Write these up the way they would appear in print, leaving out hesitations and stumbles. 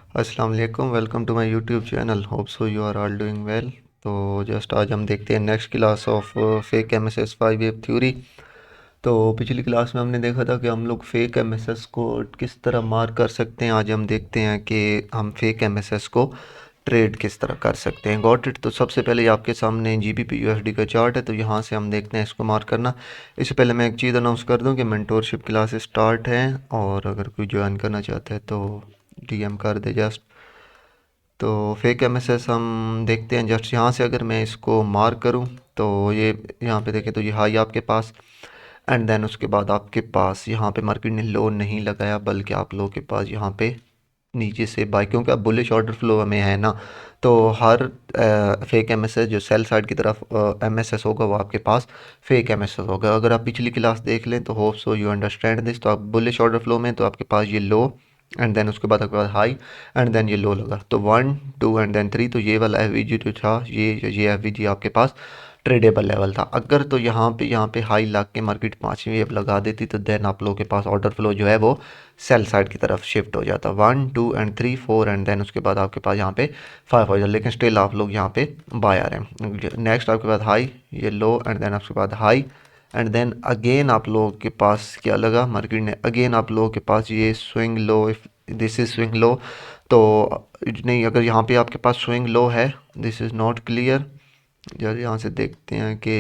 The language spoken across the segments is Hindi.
अस्सलाम वालेकुम, welcome to my YouTube channel. Hope so you are all doing well. तो जस्ट आज हम देखते हैं next class of fake M S S 5 wave theory. तो पिछली क्लास में हमने देखा था कि हम लोग फेक एम एस एस को किस तरह मार्क कर सकते हैं। आज हम देखते हैं कि हम फेक एम एस एस को ट्रेड किस तरह कर सकते हैं। Got it. तो सबसे पहले आपके सामने GBP USD का चार्ट है, तो यहाँ से हम देखते हैं इसको मार्क करना। इससे पहले मैं एक चीज़ अनाउंस कर दूं कि मेंटोरशिप क्लासेस स्टार्ट हैं, और अगर कोई ज्वाइन करना चाहता है तो DM कर दे जस्ट। तो फेक एमएसएस हम देखते हैं जस्ट यहाँ से। अगर मैं इसको मार्क करूँ तो ये यहाँ पे देखें तो ये हाई आपके पास, एंड देन उसके बाद आपके पास यहाँ पे मार्केट ने लो नहीं लगाया, बल्कि आप लोगों के पास यहाँ पे नीचे से बाय, क्योंकि अब बुलिश ऑर्डर फ्लो हमें है ना। तो हर फेक एमएसएस जो सेल साइड की तरफ एमएसएस होगा वो आपके पास फेक एमएसएस होगा। अगर आप पिछली क्लास देख लें तो hope so you understand this. तो आप बुलिश ऑर्डर फ्लो में तो आपके पास ये लो, एंड देन उसके बाद आपके पास हाई, एंड देन ये लो लगा। तो 1 2 एंड देन 3, तो ये वाला एफ जो था ये एफ आपके पास ट्रेडेबल लेवल था। अगर तो यहाँ पे हाई लग के मार्केट पाँचवीं वेव लगा देती तो देन आप लोगों के पास ऑर्डर फ्लो जो है वो सेल साइड की तरफ शिफ्ट हो जाता। 1 2 एंड 3 4, एंड देन उसके बाद आपके पास यहाँ पे 5 हो जाता, लेकिन स्टिल आप लोग यहाँ पे बाय आ रहे हैं। नेक्स्ट आपके पास हाई, ये लो, एंड देन आपके बाद हाई, एंड देन अगेन आप लोगों के पास क्या लगा मार्केट ने, अगेन आप लोगों के पास ये swing low. If this is swing low तो नहीं, अगर यहाँ पे आपके पास स्विंग लो है, दिस इज़ नॉट क्लियर। यार यहाँ से देखते हैं कि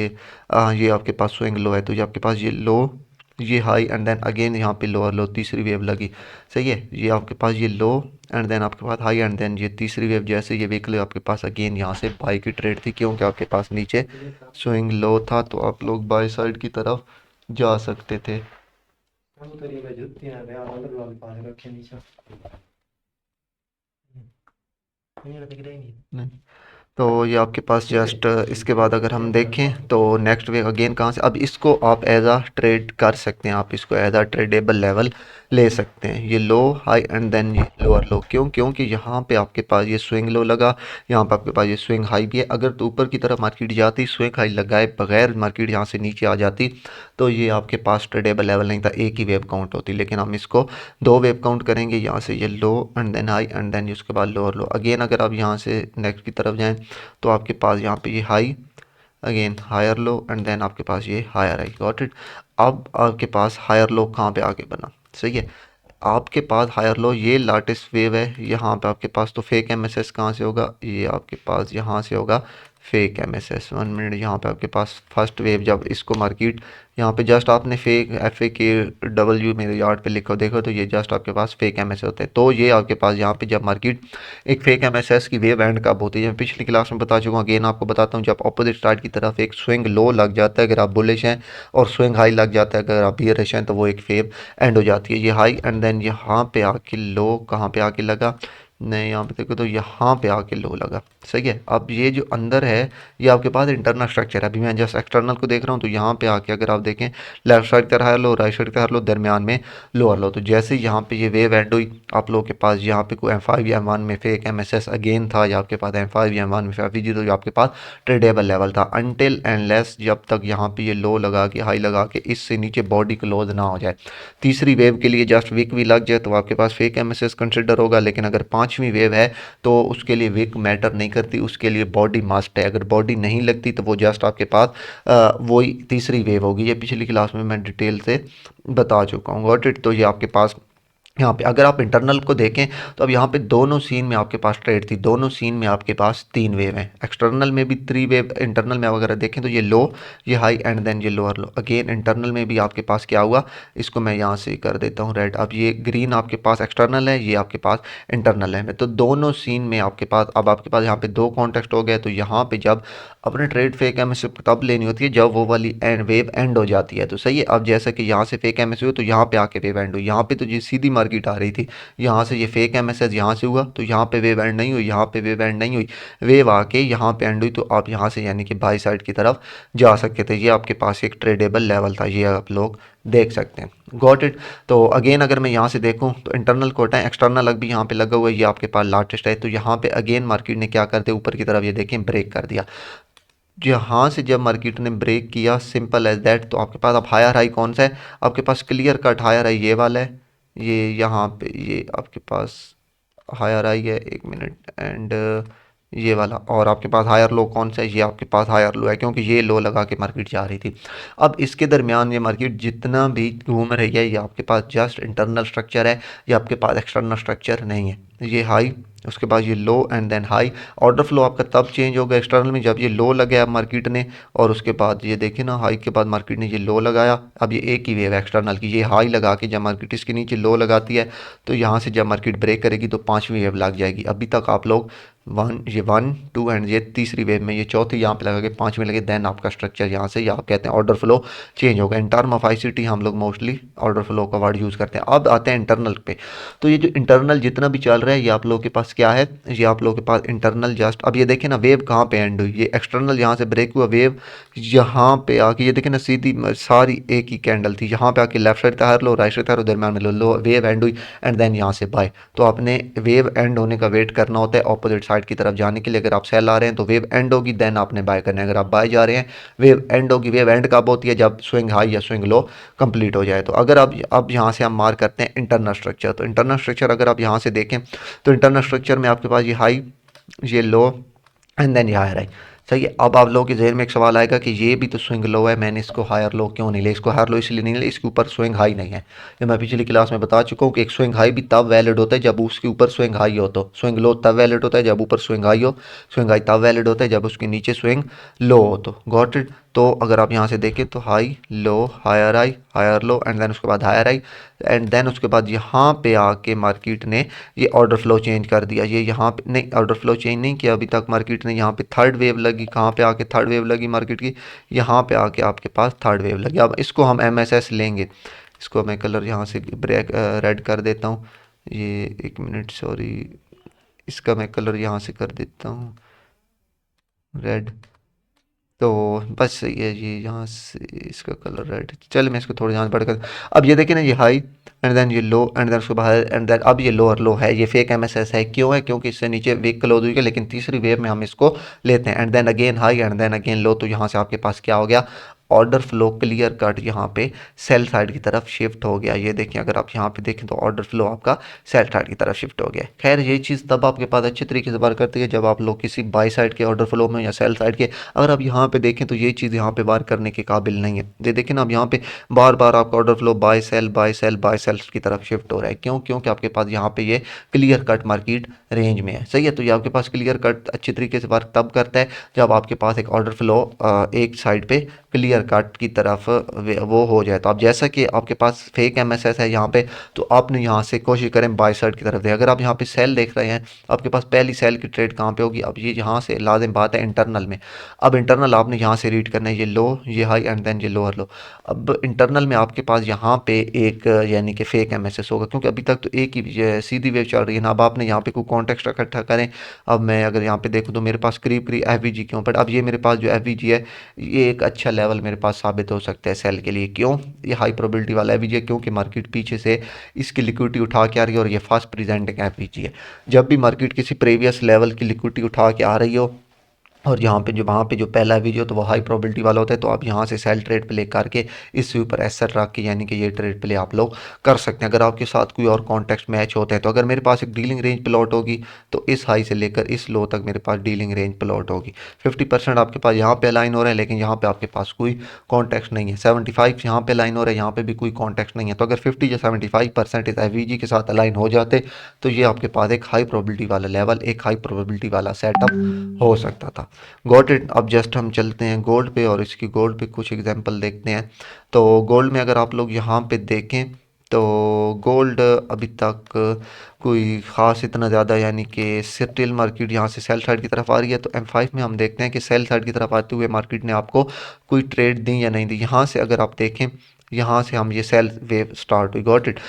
ये आपके पास स्विंग लो है, तो ये आपके पास ये लो, ये हाई, एंड देन अगेन यहाँ पे लोअर लो, तीसरी वेव लगी। सही है, ये आपके पास ये लो, एंड देन आपके पास हाई, एंड देन ये तीसरी वेव जैसे ये वीकली आपके पास अगेन यहाँ से बाई की ट्रेड थी, क्योंकि आपके पास नीचे स्विंग लो था, तो आप लोग बाई साइड की तरफ जा सकते थे। नहीं, तो ये आपके पास जस्ट इसके बाद अगर हम देखें तो नेक्स्ट वे अगेन कहाँ से, अब इसको आप एज आ ट्रेड कर सकते हैं, आप इसको एज आ ट्रेडेबल लेवल ले सकते हैं। ये लो हाई, एंड देन ये लोअर लो, क्योंकि यहाँ पे आपके पास ये स्विंग लो लगा, यहाँ पे आपके पास ये स्विंग हाई भी है। अगर तो ऊपर की तरफ मार्केट जाती, स्विंग हाई लगाए बगैर मार्केट यहाँ से नीचे आ जाती, तो ये आपके पास ट्रेडेबल लेवल नहीं था, एक ही वेव काउंट होती। लेकिन हम इसको दो वेव काउंट करेंगे, यहाँ से ये low, and then high, and then उसके बाद लोअर लो अगेन। अगर आप यहाँ से नेक्स्ट की तरफ जाएँ तो आपके पास यहाँ पे ये high, again higher low, and then आपके पास ये हायर हाई। Got it. अब आपके पास हायर लो कहाँ पे आके बना, सही है, आपके पास हायर लो ये लार्टेस्ट वेव है यहाँ पे आपके पास। तो फेक एमएसएस कहाँ से होगा, ये आपके पास यहाँ से होगा फेक एमएसएस। 1 मिनट, यहाँ पे आपके पास फर्स्ट वेव जब इसको मार्केट यहाँ पे जस्ट आपने फेक FAKW मेरे यार्ड पे लिखो देखो, तो ये जस्ट आपके पास फेक एमएसएस होता है। तो ये आपके पास यहाँ पे जब मार्केट एक फेक एमएसएस की वेव एंड कब होती है, मैं पिछली क्लास में बता चुका हूँ, अगेन आपको बताता हूँ। जब अपोजिट साइड की तरफ एक स्विंग लो लग जाता है अगर आप बुलिश हैं, और स्विंग हाई लग जाता है अगर आप बियरिश हैं, तो वो एक फेव एंड हो जाती है। ये हाई, एंड देन यहाँ पे आके लो, कहाँ पे आके लगा, नहीं यहाँ पे देखो तो यहाँ पे आके लो लगा। सही है, अब ये जो अंदर है ये आपके पास इंटरनल स्ट्रक्चर है। अभी मैं जस्ट एक्सटर्नल को देख रहा हूँ, तो यहाँ पे आके अगर आप देखें लेफ्ट साइड का हाई लो, राइट साइड का हाई लो, दरमियान में लोअर लो। तो जैसे ही यहाँ पे ये वेव एंड हुई, आप लोगों के पास यहाँ पे कोई M5 या M1 में फेक एमएसएस अगेन था, या आपके पास M5 या M1 में FVG, तो आपके पास ट्रेडेबल लेवल था अनटिल एंड लेस जब तक यहाँ पे ये लो लगा के हाई लगा के इससे नीचे बॉडी क्लोज ना हो जाए। तीसरी वेव के लिए जस्ट विक भी लग जाए तो आपके पास फेक एमएसएस कंसिडर होगा। लेकिन अगर पांचवी वेव है तो उसके लिए विक मैटर नहीं करती, उसके लिए बॉडी मस्ट है। अगर बॉडी नहीं लगती तो वो जस्ट आपके पास वही तीसरी वेव होगी। ये पिछली क्लास में मैं डिटेल से बता चुका हूँ। Got it. तो ये आपके पास यहाँ पे अगर आप इंटरनल को देखें तो अब यहाँ पे दोनों सीन में आपके पास ट्रेड थी, दोनों सीन में आपके पास 3 वेव हैं, एक्सटर्नल में भी 3 वेव, इंटरनल में अगर देखें तो ये लो, ये हाई, एंड देन ये लोअर लो। अगेन इंटरनल में भी आपके पास क्या हुआ, इसको मैं यहाँ से कर देता हूँ रेड। अब ये ग्रीन आपके पास एक्सटर्नल है, ये आपके पास इंटरनल है। तो दोनों सीन में आपके पास अब आपके पास यहाँ पे दो कॉन्टेक्स्ट हो गए। तो यहाँ पे जब अपने ट्रेड फेक एमएससी तब लेनी होती है जब वो वाली एंड वेव एंड हो जाती है। तो सही है, अब जैसा कि यहाँ से फेक एमएससी हुई तो यहाँ पे आके वेव एंड हुई, यहाँ पे तो ये सीधी मार्केट आ रही थी, यहाँ से ये फेक एमएसएस यहाँ से हुआ तो यहाँ पे वेव एंड नहीं हुई, यहाँ पे वेव एंड नहीं हुई, वेव आके यहाँ पे एंड हुई। तो आप यहाँ से यानी कि बाई साइड की तरफ जा सकते थे। ये आपके पास एक ट्रेडेबल लेवल था, ये आप लोग देख सकते हैं। Got it. तो अगेन अगर मैं यहाँ से देखूँ तो इंटरनल कोटा है, एक्सटर्नल अग भी यहाँ पे लगा हुआ है, ये आपके पास लार्जेस्ट है। तो यहाँ पे अगेन मार्केट ने क्या करते ऊपर की तरफ ये देखें ब्रेक कर दिया। यहाँ से जब मार्केट ने ब्रेक किया, सिंपल एज दैट, तो आपके पास अब हायर हाई कौन सा है, आपके पास क्लियर कट हायर हाई ये वाला है, ये यहाँ पे ये आपके पास हायर हाई है, एक मिनट, एंड ये वाला, और आपके पास हायर लो कौन सा है, ये आपके पास हायर लो है क्योंकि ये लो लगा के मार्केट जा रही थी। अब इसके दरमियान ये मार्केट जितना भी घूम रही है, ये आपके पास जस्ट इंटरनल स्ट्रक्चर है, ये आपके पास एक्सटर्नल स्ट्रक्चर नहीं है। ये हाई, उसके बाद ये low and then high. Order flow आपका तब चेंज होगा एक्सटर्नल में जब ये लो लगाया मार्केट ने, और उसके बाद ये देखिए ना, हाई के बाद मार्केट ने ये लो लगाया। अब ये एक ही वेव है एक्सटर्नल की, ये हाई लगा के जब मार्केट इसके नीचे लो लगाती है तो यहाँ से जब मार्केट ब्रेक करेगी तो पांचवी वेव लग जाएगी। अभी तक आप लोग वन टू एंड ये तीसरी वेव में, ये चौथी यहाँ पे लगा के पांचवी लगे, देन आपका स्ट्रक्चर यहाँ से, या आप कहते हैं ऑर्डर फ्लो चेंज होगा। इन टर्म ऑफ आईसीटी हम लोग मोस्टली ऑर्डर फ्लो का वर्ड यूज़ करते हैं। अब आते हैं इंटरनल पे। तो ये जो इंटरनल जितना भी चल रहा है, ये आप लोगों के पास क्या है, ये आप लोगों के पास इंटरनल जस्ट, अब ये देखें ना वेव कहाँ पे एंड हुई, ये एक्सटर्नल यहाँ से ब्रेक हुआ, वेव यहाँ पे आके ये देखें ना सीधी सारी एक ही कैंडल थी, यहाँ पे आके लेफ्ट साइड तैयार लो, राइट साइड तैयार लो, दरम्यान में लो, वेव एंड हुई एंड देन यहाँ से बाय। तो आपने वेव एंड होने का वेट करना होता है ऑपोजिट साइड की तरफ जाने के लिए। अगर आप सेल आ रहे हैं तो वेव एंड होगी, देन आपने बाय करना है। अगर आप बाय जा रहे हैं, वेव एंड होगी। वेव एंड कब होती है, जब स्विंग हाई या स्विंग लो कंप्लीट हो जाए। तो अगर आप अब यहाँ से हम मार्क करते हैं इंटरनल स्ट्रक्चर, तो इंटरनल स्ट्रक्चर अगर आप यहाँ से देखें तो इंटरनल स्ट्रक्चर में आपके पास ये हाई, ये लो एंड देन ये हायर है। सही है। अब आप लोगों के जहन में एक सवाल आएगा कि ये भी तो स्विंग लो है, मैंने इसको हायर लो क्यों नहीं लिया। इसको हायर लो इसलिए नहीं लिया, इसके ऊपर स्विंग हाई नहीं है। ये मैं पिछली क्लास में बता चुका हूँ कि एक स्विंग हाई भी तब वैलिड होता है जब उसके ऊपर स्विंग हाई हो, तो स्विंग लो तब वैलिड होता है जब ऊपर स्विंग हाई हो, स्विंग हाई तब वैलिड होता है जब उसके नीचे स्विंग लो हो। तो गॉट इट। तो अगर आप यहाँ से देखें तो high low higher low and then उसके बाद हायर हाई एंड देन उसके बाद यहाँ पे आके मार्केट ने ये ऑर्डर फ्लो चेंज कर दिया। ये यहाँ पे नहीं, ऑर्डर फ्लो चेंज नहीं किया अभी तक मार्केट ने। यहाँ पे थर्ड वेव लगी, कहाँ पे आके थर्ड वेव लगी मार्केट की, यहाँ पे आके आपके पास थर्ड वेव लगी। अब इसको हम MSS लेंगे, इसको मैं कलर यहाँ से ब्रेक रेड कर देता हूँ। ये एक मिनट, सॉरी, इसका मैं कलर यहाँ से कर देता हूँ रेड। तो बस सही है, ये यहाँ से इसका कलर रेड। चल मैं इसको थोड़ा यहाँ बढ़कर, अब ये देखिए ना, ये हाई एंड देन ये लो एंड देन उसके बाद एंड देन अब ये लोअर लो है। ये फेक MSS है, क्यों है, क्योंकि इससे नीचे वीक क्लोज हुई है, लेकिन तीसरी वेव में हम इसको लेते हैं and then again high and then again low. तो यहाँ से आपके पास क्या हो गया, ऑर्डर फ्लो क्लियर कट यहाँ पे सेल साइड की तरफ शिफ्ट हो गया। ये देखिए, अगर आप यहाँ पे देखें तो ऑर्डर फ्लो आपका सेल साइड की तरफ शिफ्ट हो गया। खैर ये चीज़ तब आपके पास अच्छी तरीके से वर्क करती है जब आप लोग किसी बाई साइड के ऑर्डर फ्लो में या सेल साइड के, अगर आप यहाँ पे देखें तो ये चीज़ यहाँ पे वर्क करने के काबिल नहीं है। ये देखें ना, अब यहाँ पे बार बार आपका order flow buy sell buy sell buy sell की तरफ शिफ्ट हो रहा है। क्यों, क्योंकि आपके पास यहाँ पे ये क्लियर कट मार्केट रेंज में है। सही है। तो ये आपके पास क्लियर कट अच्छी तरीके से वर्क तब करता है जब आपके पास एक ऑर्डर फ्लो एक साइड पे क्लियर कट की तरफ वो हो जाए। तो अब जैसा कि आपके पास फेक MSS है यहाँ पे, तो आपने यहाँ से कोशिश करें बाय साइड की तरफ दे। अगर आप यहाँ पे सेल देख रहे हैं, आपके पास पहली सेल की ट्रेड कहाँ पे होगी, अब ये यहाँ से लाजिम बात है इंटरनल में। अब इंटरनल आपने यहाँ से रीड करना है, ये लो ये हाई एंड देन ये लोअर लो। अब इंटरनल में आपके पास यहाँ पे एक यानी कि फेक MSS होगा, क्योंकि अभी तक तो एक ही सीधी वेव चल रही है ना। अब आपने यहाँ पे कोई कॉन्टेक्स्ट इकट्ठा करें। अब मैं अगर यहाँ पे देखूँ तो मेरे पास करीब करीब FVG क्यों, बट अब ये मेरे पास जो FVG है, ये एक अच्छा लेवल मेरे पास साबित हो सकता है सेल के लिए। क्यों, ये हाई प्रोबेबिलिटी वाला FVG है, क्योंकि मार्केट पीछे से इसकी लिक्विडिटी उठा के आ रही है और ये फास्ट प्रेजेंटिंग FVG है। जब भी मार्केट किसी प्रीवियस लेवल की लिक्विडिटी उठा के आ रही हो और यहाँ पे जो वहाँ पे जो पहला वीडियो तो वो हाई प्रोबेबिलिटी वाला होता है, तो आप यहाँ से सेल ट्रेड प्ले करके इसके ऊपर एसर रख के यानी कि ये ट्रेड प्ले आप लोग कर सकते हैं। अगर आपके साथ कोई और कॉन्टेक्स्ट मैच होता है, तो अगर मेरे पास एक डीलिंग रेंज प्लॉट होगी तो इस हाई से लेकर इस लो तक मेरे पास डीलिंग रेंज प्लॉट होगी। 50% आपके पास यहाँ पे अलाइन हो रहे हैं, लेकिन यहाँ पे आपके पास कोई कॉन्टेक्स्ट नहीं है। 75 यहाँ पे अलाइन हो रहा है, यहाँ पे भी कोई कॉन्टेक्स्ट नहीं है। तो अगर 50 या 75% इस FVG के साथ अलाइन हो जाते तो ये आपके पास एक हाई प्रोबेबिलिटी वाला लेवल, एक हाई प्रोबेबिलिटी वाला सेटअप हो सकता था। Got it. अब जस्ट हम चलते हैं गोल्ड पे और इसकी गोल्ड पे कुछ एग्जांपल देखते हैं। तो गोल्ड में अगर आप लोग यहाँ पे देखें तो गोल्ड अभी तक कोई ख़ास इतना ज़्यादा यानी कि स्टिल मार्केट यहाँ से सेल साइड की तरफ आ रही है। तो M5 में हम देखते हैं कि सेल साइड की तरफ आते हुए मार्केट ने आपको कोई ट्रेड दी या नहीं दी। यहाँ से अगर आप देखें, यहाँ से हम ये सेल वेव स्टार्ट हुई। Got it.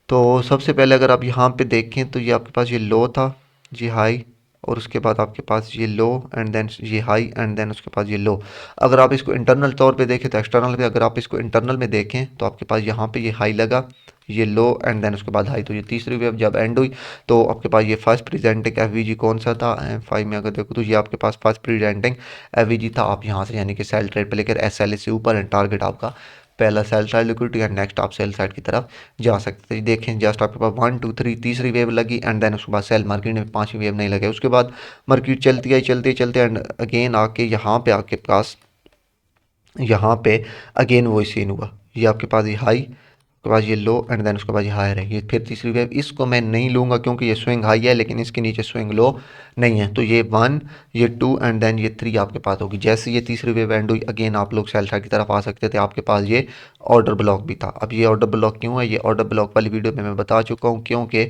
तो सबसे पहले अगर आप यहाँ पे देखें तो ये आपके पास ये लो था, ये हाई, और उसके बाद आपके पास ये लो एंड देन ये हाई एंड देन उसके पास ये लो। अगर आप इसको इंटरनल तौर पे देखें तो एक्सटर्नल पे, अगर आप इसको इंटरनल में देखें तो आपके पास यहाँ पे ये हाई लगा, ये लो एंड देन उसके बाद हाई। तो ये तीसरी वेव जब एंड हुई तो आपके पास ये फर्स्ट प्रेजेंटिंग FVG कौन सा था, M5 में अगर देखो तो ये आपके पास फर्स्ट प्रेजेंटिंग FVG था। आप यहाँ से यानी कि सेल ट्रेड पे लेकर SL से ऊपर एंड टारगेट आपका पहला sell side liquidity and next आप सेल साइड की तरफ जा सकते थे। देखें जस्ट आपके पास 1 2 3 तीसरी वेव लगी एंड देन उसके बाद सेल मार्केट में पांचवी वेव नहीं लगे। उसके बाद मार्केट चलती आई चलते चलते एंड अगेन आके यहाँ पे आपके पास यहाँ पे अगेन वो सीन हुआ। ये आपके पास ये हाई, उसके बाद ये लो एंड देन उसके बाद ये हायर है। ये फिर तीसरी वेव, इसको मैं नहीं लूँगा क्योंकि ये स्विंग हाई है लेकिन इसके नीचे स्विंग लो नहीं है। तो ये 1 ये 2 एंड देन ये 3 आपके पास होगी। जैसे ये तीसरी वेव एंड हुई अगेन आप लोग सेल साइड की तरफ आ सकते थे। आपके पास ये ऑर्डर ब्लॉक भी था। अब ये ऑर्डर ब्लॉक क्यों है, ये ऑर्डर ब्लॉक वाली वीडियो में मैं बता चुका हूँ क्योंकि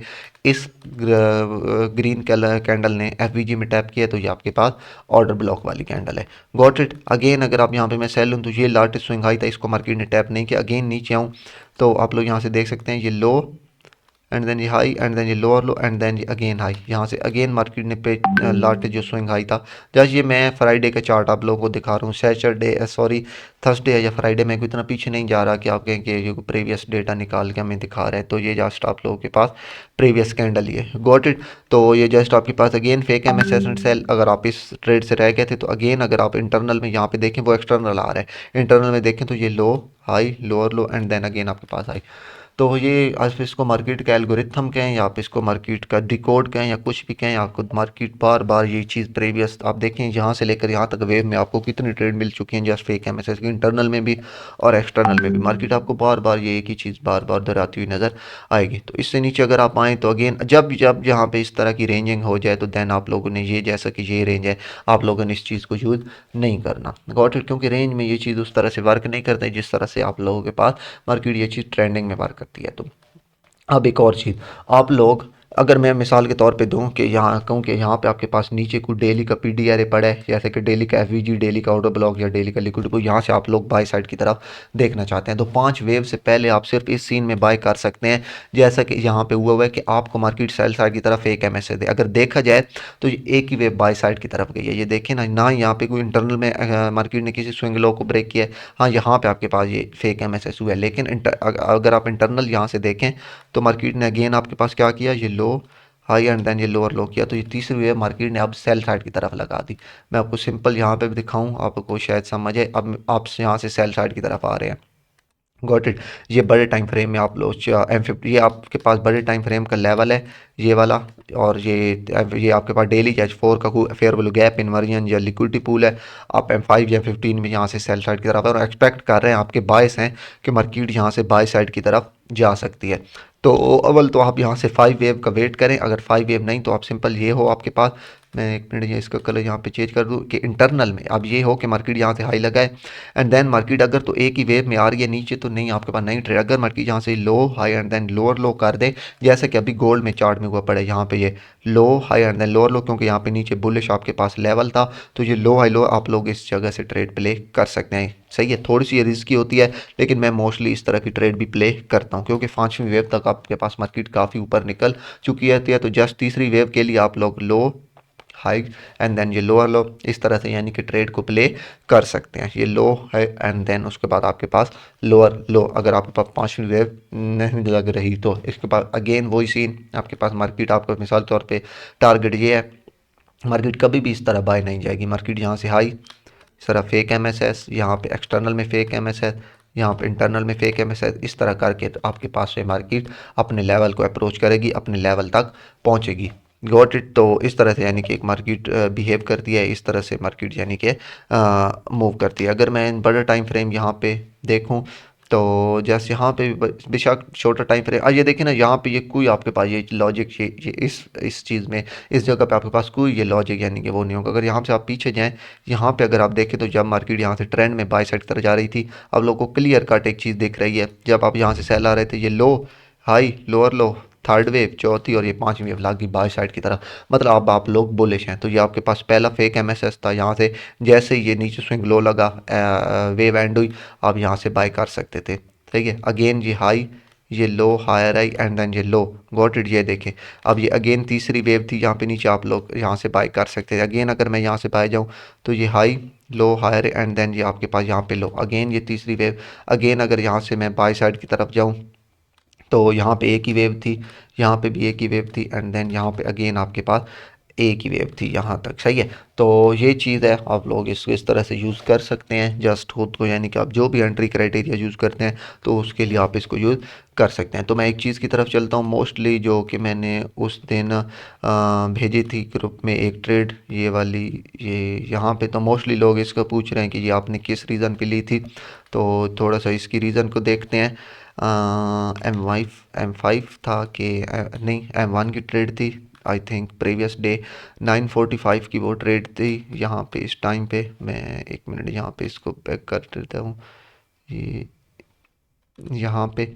इस ग्रीन कलर कैंडल ने एफवीजी में टैप किया तो ये आपके पास ऑर्डर ब्लॉक वाली कैंडल है। Got it. अगेन अगर आप यहाँ पे मैं सेल लूँ तो ये लार्जेस्ट स्विंग हाई था, इसको मार्केट ने टैप नहीं किया। अगेन नीचे आऊँ तो आप लोग यहाँ से देख सकते हैं ये लो एंड देन ये हाई एंड देन ये लोअर लो एंड देन ये अगेन हाई। यहाँ से अगेन मार्केट ने पे लास्ट जो स्विंग हाई था। जस्ट ये मैं फ्राइडे का चार्ट आप लोगों को दिखा रहा हूँ, सैटरडे सॉरी थर्सडे है या फ्राइडे, में इतना पीछे नहीं जा रहा कि आप कहें कि ये प्रीवियस डेटा निकाल के हमें दिखा रहे हैं। तो ये जस्ट आप लोगों के पास प्रीवियस कैंडल ये गॉट इट। तो ये जस्ट आपके पास again fake M S and sell. अगर आप इस ट्रेड से रह गए थे तो अगेन अगर आप इंटरनल में यहाँ पे देखें वो एक्सटर्नल आ रहा है, इंटरनल में देखें तो ये low high lower low and then again आपके पास हाई। तो ये आप इसको मार्केट का एल्गोरिथम कहें या आप इसको मार्केट का डिकोड कहें या कुछ भी कहें, आपको मार्केट बार बार ये चीज़ प्रीवियस आप देखें यहाँ से लेकर यहाँ तक वेव में आपको कितनी ट्रेड मिल चुकी हैं जस्ट फेक एमएसएस की, इंटरनल में भी और एक्सटर्नल में भी। मार्केट आपको बार बार ये एक ही चीज़ बार बार दोहराती हुई नज़र आएगी। तो इससे नीचे अगर आप आएँ तो अगेन जब जब यहाँ पे इस तरह की रेंजिंग हो जाए तो देन आप लोगों ने ये जैसा कि ये रेंज है आप लोगों ने इस चीज़ को यूज़ नहीं करना। Got it. क्योंकि रेंज में ये चीज़ उस तरह से वर्क नहीं करता है जिस तरह से आप लोगों के पास मार्केट ये चीज़ ट्रेंडिंग में वर्क करती है। तो अब एक और चीज़ आप लोग, अगर मैं मिसाल के तौर पे दूं कि यहाँ कहूँ कि यहाँ पे आपके पास नीचे कोई डेली का पीडीआरए पड़ा है जैसे कि डेली का एफवीजी, डेली का ऑर्डर ब्लॉक या डेली का लिक्विड को यहाँ से आप लोग बाय साइड की तरफ देखना चाहते हैं तो 5 वेव से पहले आप सिर्फ इस सीन में बाय कर सकते हैं। जैसा कि यहाँ पे हुआ है कि आपको मार्केट सेल साइड की तरफ एक एमएसए दे, अगर देखा जाए तो ये एक ही वेव बाय साइड की तरफ गई है। ये देखें ना, ना यहाँ पे कोई इंटरनल में मार्केट ने किसी स्विंग लो को ब्रेक किया है। हाँ यहाँ पे आपके पास ये फेक एमएसएस हुआ है लेकिन अगर आप इंटरनल यहाँ से देखें तो मार्केट ने अगेन आपके पास क्या किया, ये लो हाई एंड देन ये लोअर लो किया। तो ये तीसरी वेव मार्केट ने अब सेल साइड की तरफ लगा दी। मैं आपको सिंपल यहाँ पे भी दिखाऊं आपको शायद समझ आए। अब आप यहाँ से सेल साइड की तरफ आ रहे हैं। Got it. ये बड़े टाइम फ्रेम में आप लोग M50 ये आपके पास बड़े टाइम फ्रेम का लेवल है ये वाला, और ये आपके पास डेली H4 का कोई फेयर वैल्यू गैप इन्वर्जन या लिक्विडिटी पूल है। आप M5 या 15 में यहाँ से सेल साइड की तरफ और एक्सपेक्ट कर रहे हैं, आपके बायस हैं कि मार्केट यहाँ से बाय साइड की तरफ जा सकती है। तो अव्वल तो आप यहाँ से 5 वेव का वेट करें। अगर 5 वेव नहीं तो आप सिंपल ये हो आपके पास, मैं एक मिनट ये इसका कलर यहाँ पे चेंज कर दूँ कि इंटरनल में अब ये हो कि मार्केट यहाँ से हाई लगाए एंड देन मार्केट अगर तो एक ही वेव में आ रही है नीचे तो नहीं आपके पास नहीं ट्रेड। अगर मार्केट यहाँ से low high and then lower low कर दे जैसे कि अभी गोल्ड में चार्ट में हुआ पड़ा है, यहाँ पे ये low high and then lower low क्योंकि यहाँ पे नीचे बुलिश आपके पास लेवल था तो ये लो हाई लो आप लोग इस जगह से ट्रेड प्ले कर सकते हैं। सही है, थोड़ी सी ये रिस्की होती है लेकिन मैं मोस्टली इस तरह की ट्रेड भी प्ले करता हूँ क्योंकि 5वीं वेव तक आपके पास मार्केट काफ़ी ऊपर निकल चुकी है। तो जस्ट तीसरी वेव के लिए आप लोग लो हाई एंड देन ये लोअर लो इस तरह से यानी कि ट्रेड को प्ले कर सकते हैं। ये लो है एंड देन उसके बाद आपके पास लोअर लो। अगर आपके पास 5वीं वेव नहीं लग रही तो इसके बाद अगेन वही सीन आपके पास मार्केट आपको मिसाल तौर पे टारगेट ये है, मार्केट कभी भी इस तरह बाय नहीं जाएगी। मार्केट यहाँ से हाई इस तरह फेक एमएसएस, यहाँ पे एक्सटर्नल में फेक एमएसएस, यहाँ पे इंटरनल में फेक एमएसएस, इस तरह करके तो आपके पास से मार्केट अपने लेवल को अप्रोच करेगी, अपने लेवल तक पहुँचेगी। Got it. तो इस तरह से यानी कि एक मार्केट बिहेव करती है, इस तरह से मार्केट यानी कि मूव करती है। अगर मैं बड़ा टाइम फ्रेम यहाँ पे देखूँ तो जैसे यहाँ पे बेशक छोटा टाइम फ्रेम ये देखिए ना, यहाँ पे ये कोई आपके पास ये लॉजिक ये इस चीज़ में इस जगह पे आपके पास कोई ये लॉजिक यानी कि वो नहीं होगा। अगर यहाँ से आप पीछे जाएँ, यहाँ पे अगर आप देखें तो जब मार्केट यहाँ से ट्रेंड में बाय साइड तरफ जा रही थी अब लोगों को क्लियर कट एक चीज़ दिख रही है। जब आप यहाँ से सेल आ रहे थे ये low high lower low third wave चौथी और ये 5वीं वेव लागी बाय साइड की तरफ, मतलब अब आप लोग बुलिश हैं। तो ये आपके पास पहला फेक एमएसएस था, यहाँ से जैसे ही ये नीचे स्विंग लो लगा वेव एंड हुई आप यहाँ से बाय कर सकते थे। ठीक है, अगेन ये हाई ये low higher I and then ये लो गॉट इट। ये देखें अब ये अगेन तीसरी वेव थी, यहाँ पे नीचे आप लोग यहाँ से बाय कर सकते थे। अगेन अगर मैं यहाँ से बाय जाऊँ तो ये high low higher and then ये आपके पास यहाँ पे लो, अगेन ये तीसरी वेव। अगेन अगर यहाँ से मैं बाय साइड की तरफ जाऊँ तो यहाँ पे एक ही वेव थी, यहाँ पे भी एक ही वेव थी एंड देन यहाँ पे अगेन आपके पास एक ही वेव थी यहाँ तक, सही है। तो ये चीज़ है, आप लोग इसको इस तरह से यूज़ कर सकते हैं जस्ट खुद को, यानी कि आप जो भी एंट्री क्राइटेरिया यूज़ करते हैं तो उसके लिए आप इसको यूज़ कर सकते हैं। तो मैं एक चीज़ की तरफ चलता हूँ, मोस्टली जो कि मैंने उस दिन भेजी थी ग्रुप में एक ट्रेड, ये वाली, ये यहाँ पे तो मोस्टली लोग इसको पूछ रहे हैं कि ये आपने किस रीज़न पे ली थी। तो थोड़ा सा इसकी रीज़न को देखते हैं। M5 था कि नहीं, M1 की ट्रेड थी आई थिंक, प्रीवियस डे 9:45 की वो ट्रेड थी यहाँ पे। इस टाइम पे मैं एक मिनट यहाँ पे इसको बैक कर देता हूँ, ये यहाँ पे।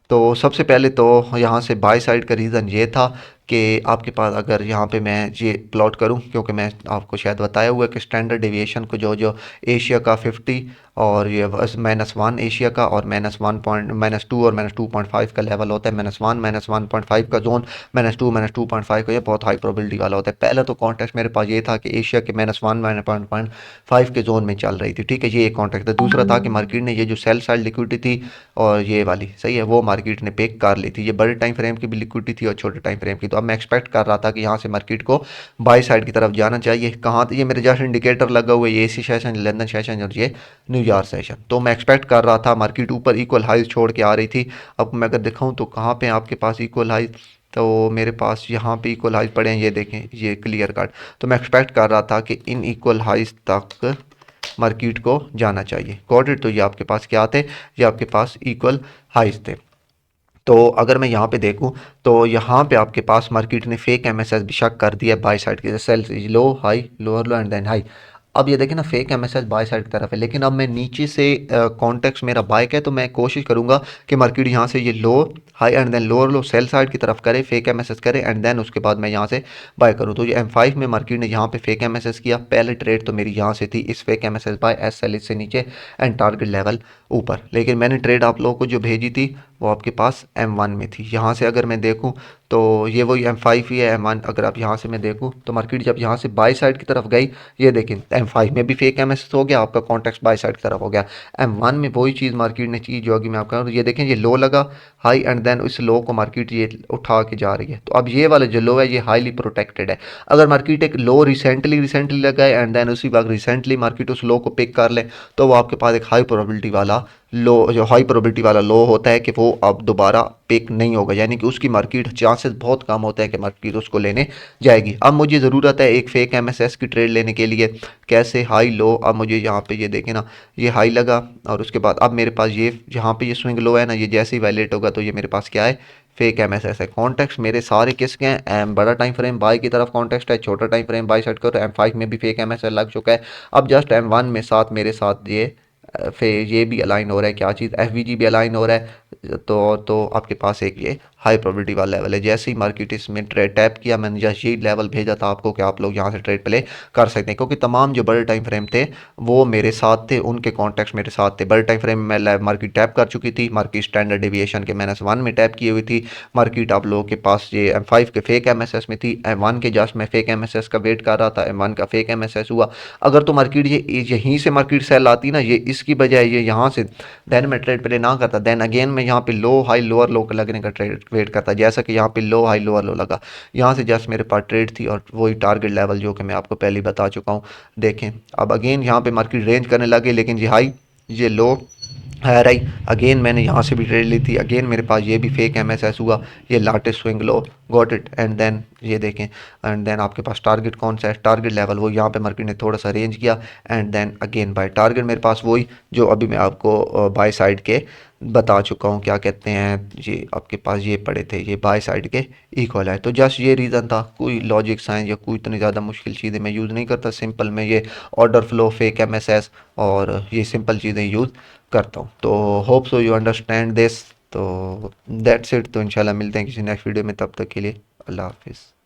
तो सबसे पहले तो यहाँ से बाय साइड का रीज़न ये था कि आपके पास अगर यहाँ पे मैं ये प्लॉट करूँ, क्योंकि मैं आपको शायद बताया हुआ है कि स्टैंडर्ड डेविएशन को जो जो एशिया का 50 और ये -1 एशिया का और -2 और -2.5 का लेवल होता है। -1 -1.5 का जोन, -2 -2.5 का, ये बहुत हाई प्रोबेबिलिटी वाला होता है। पहला तो कॉन्टेक्स्ट मेरे पास ये था कि एशिया के -1 -1.5 के जोन में चल रही थी, ठीक है, ये एक कॉन्टेक्स्ट था। दूसरा था कि मार्केट ने ये जो सेल साइड लिक्विडिटी थी और ये वाली, सही है, वो मार्केट ने पिक कर ली थी। ये बड़े टाइम फ्रेम की भी लिक्विडिटी थी और छोटे टाइम फ्रेम की। तो अब मैं एक्सपेक्ट कर रहा था कि यहाँ से मार्केट को बाई साइड की तरफ जाना चाहिए। कहाँ, ये मेरे जस्ट इंडिकेटर लगा हुआ है, ये एसी सेशन, लंदन सेशन और ये न्यूयॉर्क सेशन। तो मैं एक्सपेक्ट कर रहा था मार्केट ऊपर इक्वल हाइज छोड़ के आ रही थी। अब मैं अगर दिखाऊँ तो कहाँ पे आपके पास इक्वल हाइज, तो मेरे पास यहाँ पे इक्वल हाइज पड़े हैं, ये देखें, ये क्लियर कट। तो मैं एक्सपेक्ट कर रहा था कि इन इक्वल हाइज तक मार्केट को जाना चाहिए। Got it. तो ये आपके पास क्या थे, ये आपके पास इक्वल हाइज थे। तो अगर मैं यहाँ पे देखूँ तो यहाँ पे आपके पास मार्केट ने फेक एमएसएस भी शक कर दिया बाय साइड के, sell low high, lower low and then high. अब ये देखें ना, फेक एमएसएस बाय साइड की तरफ है, लेकिन अब मैं नीचे से कॉन्टेक्स्ट मेरा बाइक है, तो मैं कोशिश करूँगा कि मार्केट यहाँ से ये low high and then lower low sell side की तरफ करे, फेक एमएसएस करे एंड देन उसके बाद मैं यहाँ से बाय करूँ। तो ये M5 में मार्केट ने यहाँ पे फेक एमएसएस किया। पहले ट्रेड तो मेरी यहाँ से थी इस fake MSS buy, S sell इससे नीचे एंड टारगेट लेवल ऊपर। लेकिन मैंने ट्रेड आप लोगों को जो भेजी थी वो आपके पास M1 में थी। यहाँ से अगर मैं देखूँ तो ये वही M5 ही है, M1 अगर आप यहाँ से मैं देखूँ तो मार्केट जब यहाँ से बाय साइड की तरफ गई, ये देखें M5 में भी फेक एमएसएस हो गया, आपका कॉन्टेक्स्ट बाय साइड की तरफ हो गया। M1 में वही चीज़ मार्केट ने चीज़ जो अभी मैं आपका, ये देखें, ये लो लगा हाई एंड देन इस लो को मार्केट ये उठा के जा रही है। तो अब ये वाला जो लो है ये हाईली प्रोटेक्टेड है। अगर मार्केट एक लो रिसेंटली लगाए एंड देन उसी वक्त रिसेंटली मार्केट उस लो को पिक कर ले, तो वो आपके पास एक हाई प्रोबेबिलिटी वाला लो, जो हाई प्रोबेबिलिटी वाला लो होता है कि वो अब दोबारा पिक नहीं होगा, यानी कि उसकी मार्केट चांसेस बहुत कम होते हैं कि मार्केट उसको लेने जाएगी। अब मुझे ज़रूरत है एक फेक एमएसएस की ट्रेड लेने के लिए। कैसे, हाई लो, अब मुझे यहाँ पे ये देखें ना, ये हाई लगा और उसके बाद अब मेरे पास ये यहाँ पे ये स्विंग लो है ना, ये जैसे ही वायलेट होगा तो ये मेरे पास क्या है, फेक एमएसएस है। कॉन्टेक्स्ट मेरे सारे किसके हैं, एम बड़ा टाइम फ्रेम बाई की तरफ कॉन्टेक्स्ट है, छोटा टाइम फ्रेम बाई साइड करो। M5 में भी फेक एमएसएस लग चुका है। अब जस्ट M1 में साथ मेरे साथ ये फिर ये भी अलाइन हो रहा है, क्या चीज़, FVG भी अलाइन हो रहा है। तो आपके पास एक ये हाई प्रोबेबिलिटी वाला लेवल है। जैसे ही मार्केट इसमें ट्रेड टैप किया, मैंने जस्ट यही लेवल भेजा था आपको कि आप लोग यहाँ से ट्रेड प्ले कर सकते हैं, क्योंकि तमाम जो बड़े टाइम फ्रेम थे वो मेरे साथ थे, उनके कॉन्टेक्ट मेरे साथ थे। बड़े टाइम फ्रेम में मार्केट टैप कर चुकी थी, मार्केट स्टैंडर्ड डेविएशन के -1 में टैप की हुई थी। मार्केट आप लोगों के पास ये M5 के फेक एमएसएस में थी, M1 के जस्ट मैं फेक एमएसएस का वेट कर रहा था, M1 का फेक एमएसएस हुआ। अगर तो मार्केट ये यहीं से मार्केट सेल आती ना, ये इसकी बजाय ये यहाँ से, देन मैं ट्रेड प्ले ना करता, देन अगेन मैं यहाँ पे लो हाई लोअर लो लगने का ट्रेड वेट करता। जैसा कि यहाँ पे लो हाई लोअर लो लगा, यहाँ से जस्ट मेरे पास ट्रेड थी और वही टारगेट लेवल जो कि मैं आपको पहले ही बता चुका हूँ। देखें अब अगेन यहाँ पे मार्केट रेंज करने लगे, लेकिन ये हाई ये लो है राइट। अगेन मैंने यहाँ से भी ट्रेड ली थी, अगेन मेरे पास ये भी फेक एमएसएस हुआ, ये largest swing low, got it and then ये देखें एंड देन आपके पास टारगेट कौन सा है, टारगेट लेवल वो यहाँ पे मार्केट ने थोड़ा सा रेंज किया and then again buy target मेरे पास वही जो अभी मैं आपको बाय साइड के बता चुका हूँ, क्या कहते हैं, ये आपके पास ये पड़े थे, ये बाय साइड के इक्वल है। तो जस्ट ये रीज़न था, कोई लॉजिक साइंस या कोई इतनी ज़्यादा मुश्किल चीज़ें मैं यूज़ नहीं करता, सिंपल मैं ये ऑर्डर फ्लो, फेक एमएसएस और ये सिंपल चीज़ें यूज़ करता हूँ। तो hope so you understand this. तो दैट्स इट। तो इंशाल्लाह मिलते हैं किसी नेक्स्ट वीडियो में, तब तक के लिए अल्लाह हाफिज़।